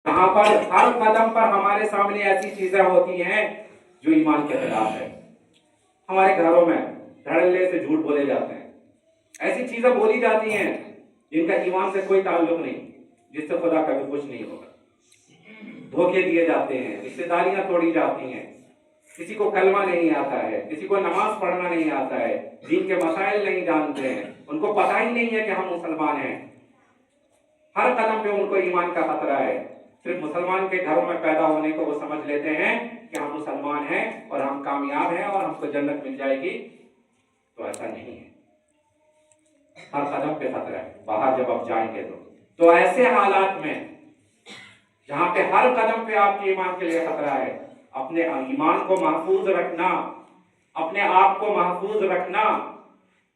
جہاں پر ہر قدم پر ہمارے سامنے ایسی چیزیں ہوتی ہیں جو ایمان کے خلاف ہے. ہمارے گھروں میں دھڑلے سے جھوٹ بولے جاتے ہیں، ایسی چیزیں بولی جاتی ہیں جن کا ایمان سے کوئی تعلق نہیں، جس سے خدا کبھی خوش نہیں ہوگا. دھوکے دیے جاتے ہیں، رشتے داریاں توڑی جاتی ہیں، کسی کو کلمہ نہیں آتا ہے، کسی کو نماز پڑھنا نہیں آتا ہے، دین کے مسائل نہیں جانتے ہیں، ان کو پتہ ہی نہیں ہے کہ ہم مسلمان ہیں. ہر قدم پہ ان کو ایمان کا خطرہ ہے. صرف مسلمان کے گھروں میں پیدا ہونے کو وہ سمجھ لیتے ہیں کہ ہم مسلمان ہیں اور ہم کامیاب ہیں اور ہم کو جنت مل جائے گی. تو ایسا نہیں ہے، ہر قدم پہ خطرہ ہے. باہر جب آپ جائیں گے تو ایسے حالات میں جہاں پہ ہر قدم پہ آپ کے ایمان کے لیے خطرہ ہے، اپنے ایمان کو محفوظ رکھنا، اپنے آپ کو محفوظ رکھنا،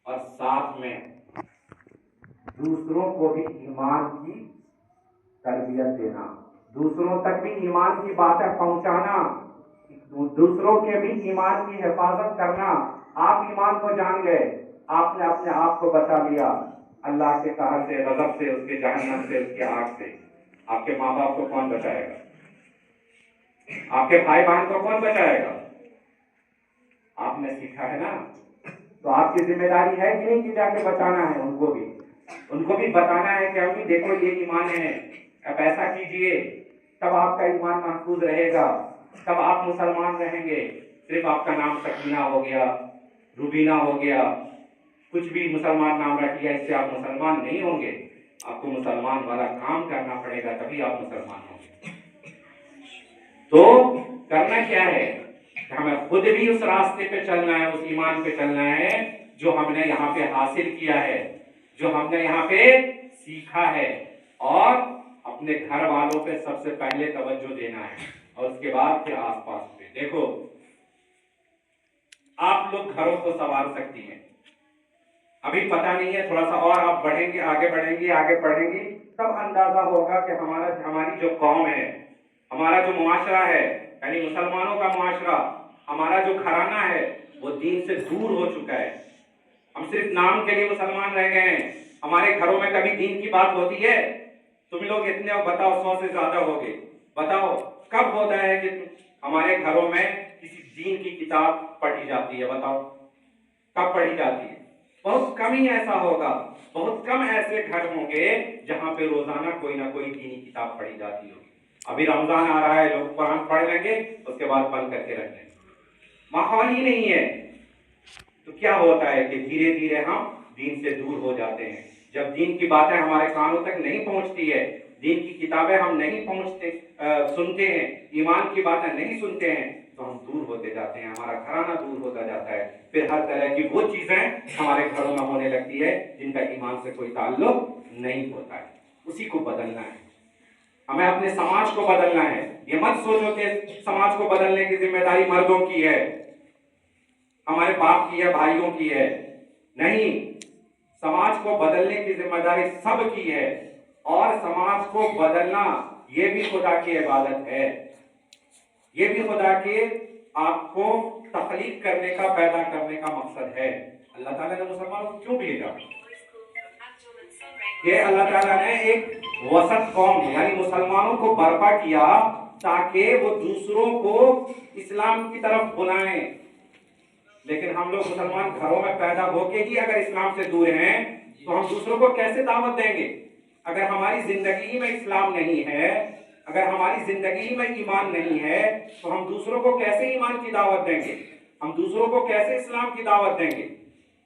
اور ساتھ میں دوسروں کو بھی ایمان کی تربیت دینا، دوسروں تک بھی ایمان کی باتیں پہنچانا، دوسروں کے بھی ایمان کی حفاظت کرنا. آپ ایمان کو جان گئے، آپ نے اپنے آپ کو بچا لیا اللہ کے قہر سے، غضب سے، اس کے جہنم سے، اس کی آگ سے. آپ کے ماں باپ کو کون بچائے گا؟ آپ کے بھائی بہن کو کون بچائے گا؟ آپ نے سیکھا ہے نا، تو آپ کی ذمہ داری ہے کہ نہیں کہ جا کے بچانا ہے ان کو بھی بتانا ہے کہ امی دیکھو یہ ایمان ہے، اب ایسا کیجئے، تب آپ کا ایمان محفوظ رہے گا، تب آپ مسلمان رہیں گے. صرف آپ کا نام سکینہ ہو گیا، روبینہ ہو گیا، کچھ بھی مسلمان نام رکھ لیا، اس سے آپ مسلمان نہیں ہوں گے. آپ کو مسلمان والا کام کرنا پڑے گا، تبھی آپ مسلمان ہوں گے. تو کرنا کیا ہے کہ ہمیں خود بھی اس راستے پہ چلنا ہے، اس ایمان پہ چلنا ہے جو ہم نے یہاں پہ حاصل کیا ہے، جو ہم نے یہاں پہ سیکھا ہے، اور اپنے گھر والوں پہ سب سے پہلے توجہ دینا ہے، اور اس کے بعد پھر آس پاس پہ. دیکھو آپ لوگ گھروں کو سنوار سکتی ہیں، ابھی پتہ نہیں ہے، تھوڑا سا اور آپ بڑھیں گے، آگے بڑھیں گی، آگے پڑھیں گی، تب اندازہ ہوگا کہ ہماری جو قوم ہے، ہمارا جو معاشرہ ہے، یعنی مسلمانوں کا معاشرہ، ہمارا جو گھرانہ ہے، وہ دین سے دور ہو چکا ہے. ہم صرف نام کے لیے مسلمان رہ گئے ہیں. ہمارے گھروں میں کبھی دین کی بات ہوتی ہے؟ تم لوگ اتنے بتاؤ، 100 سے زیادہ ہو گئے، بتاؤ کب ہوتا ہے کہ ہمارے گھروں میں کسی دین کی کتاب پڑھی جاتی ہے؟ بتاؤ کب پڑھی جاتی ہے؟ بہت کم ہی ایسا ہوگا، بہت کم ایسے گھر ہوں گے جہاں پہ روزانہ کوئی نہ کوئی دینی کتاب پڑھی جاتی ہوگی. ابھی رمضان آ رہا ہے، لوگ قرآن پڑھ لیں گے، اس کے بعد بند کر کے رکھ لیں گے. ماحول ہی نہیں ہے. تو کیا ہوتا ہے کہ دھیرے دھیرے ہم دین سے دور ہو جاتے ہیں. جب دین کی باتیں ہمارے کانوں تک نہیں پہنچتی ہے، دین کی کتابیں ہم نہیں سنتے ہیں، ایمان کی باتیں نہیں سنتے ہیں، تو ہم دور ہوتے جاتے ہیں، ہمارا گھرانہ دور ہوتا جاتا ہے. پھر ہر طرح کی وہ چیزیں ہمارے گھروں میں ہونے لگتی ہے جن کا ایمان سے کوئی تعلق نہیں ہوتا ہے. اسی کو بدلنا ہے، ہمیں اپنے سماج کو بدلنا ہے. یہ مت سوچو کہ سماج کو بدلنے کی ذمہ داری مردوں کی ہے، ہمارے باپ کی ہے، بھائیوں کی ہے. نہیں، سماج کو بدلنے کی ذمہ داری سب کی ہے، اور سماج کو بدلنا یہ بھی خدا کی عبادت ہے، یہ بھی خدا کے آپ کو تخلیق کرنے کا، پیدا کرنے کا مقصد ہے. اللہ تعالیٰ نے مسلمانوں کو کیوں بھیجا؟ یہ اللہ تعالیٰ نے ایک وسط قوم یعنی مسلمانوں کو برپا کیا تاکہ وہ دوسروں کو اسلام کی طرف بلائیں. لیکن ہم لوگ مسلمان گھروں میں پیدا ہو کے ہی اگر اسلام سے دور ہیں تو ہم دوسروں کو کیسے دعوت دیں گے؟ اگر ہماری زندگی میں اسلام نہیں ہے، اگر ہماری زندگی میں ایمان نہیں ہے، تو ہم دوسروں کو کیسے ایمان کی دعوت دیں گے؟ ہم دوسروں کو کیسے اسلام کی دعوت دیں گے؟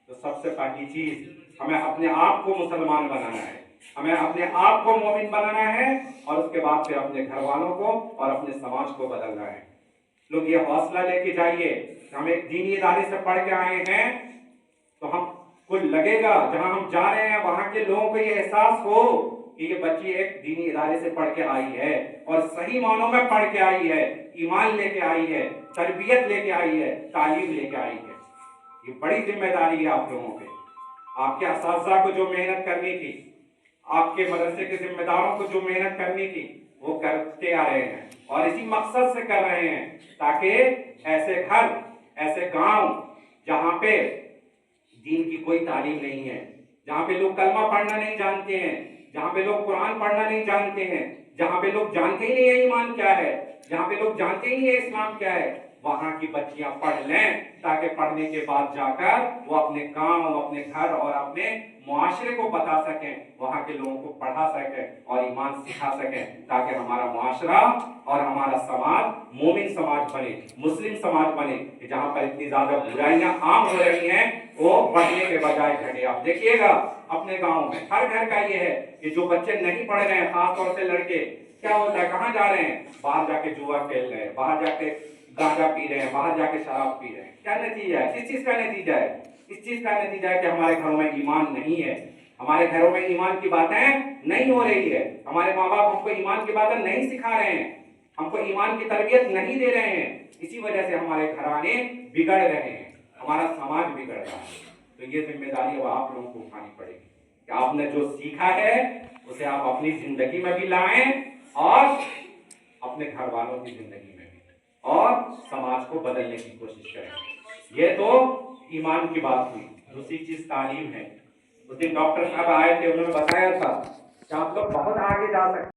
تو سب سے پہلی چیز ہمیں اپنے آپ کو مسلمان بنانا ہے، ہمیں اپنے آپ کو مومن بنانا ہے، اور اس کے بعد پھر اپنے گھر والوں کو اور اپنے سماج کو بدلنا ہے. لوگ یہ حوصلہ لے کے جائیے کہ ہم ایک دینی ادارے سے پڑھ کے آئے ہیں، تو ہم کو لگے گا جہاں ہم جا رہے ہیں وہاں کے لوگوں کو یہ احساس ہو کہ یہ بچی ایک دینی ادارے سے پڑھ کے آئی ہے، اور صحیح معنوں میں پڑھ کے آئی ہے، ایمان لے کے آئی ہے، تربیت لے کے آئی ہے، تعلیم لے کے آئی ہے. یہ بڑی ذمہ داری ہے آپ لوگوں پہ. آپ کے اساتذہ کو جو محنت کرنی تھی، آپ کے مدرسے کے ذمہ داروں کو جو محنت کرنی تھی، وہ کرتے آ رہے ہیں، اور اسی مقصد سے کر رہے ہیں تاکہ ایسے گھر، ایسے گاؤں جہاں پہ دین کی کوئی تعلیم نہیں ہے، جہاں پہ لوگ کلمہ پڑھنا نہیں جانتے ہیں، جہاں پہ لوگ قرآن پڑھنا نہیں جانتے ہیں، جہاں پہ لوگ جانتے ہی نہیں ہے ایمان کیا ہے، جہاں پہ لوگ جانتے ہی نہیں ہے اسلام کیا ہے، وہاں کی بچیاں پڑھ لیں تاکہ پڑھنے کے بعد جا کر وہ اپنے کام، اپنے گھر اور اپنے معاشرے کو بتا سکیں، وہاں کے لوگوں کو پڑھا سکیں اور ایمان سکھا سکیں، تاکہ ہمارا معاشرہ اور ہمارا سماج مومن سماج بنے، مسلم سماج بنے، کہ جہاں پر اتنی زیادہ برائیاں عام ہو رہی ہیں وہ بڑھنے کے بجائے گھٹے۔ آپ دیکھیے گا اپنے گاؤں میں ہر گھر کا یہ ہے کہ جو بچے نہیں پڑھ رہے ہیں، خاص طور سے لڑکے، کیا ہوتا ہے، کہاں جا رہے ہیں، باہر جا کے جوا کھیل رہے ہیں، باہر جا کے گانجا پی رہے ہیں، باہر جا کے شراب پی رہے ہیں۔ کیا نتیجہ ہے، کس چیز کا نتیجہ ہے، اس چیز کا نتیجہ ہے کہ ہمارے گھروں میں ایمان نہیں ہے، ہمارے گھروں میں ایمان کی باتیں نہیں ہو رہی ہے، ہمارے ماں باپ ہم کو ایمان کی باتیں نہیں سکھا رہے ہیں، ہم کو ایمان کی تربیت نہیں دے رہے ہیں، اسی وجہ سے ہمارے گھرانے بگڑ رہے ہیں، ہمارا سماج بگڑ رہا ہے۔ تو یہ ذمہ داری اب آپ لوگوں کو اٹھانی پڑے گی کہ آپ نے جو سیکھا ہے اسے آپ اپنی زندگی میں بھی لائیں اور اپنے گھر والوں کی زندگی میں بھی، اور سماج کو بدلنے کی کوشش کریں۔ یہ تو ایمان کی بات ہوئی۔ دوسری چیز تعلیم ہے۔ اس دن ڈاکٹر صاحب آئے تھے، انہوں نے بتایا تھا کہ آپ لوگ بہت آگے جا سکتے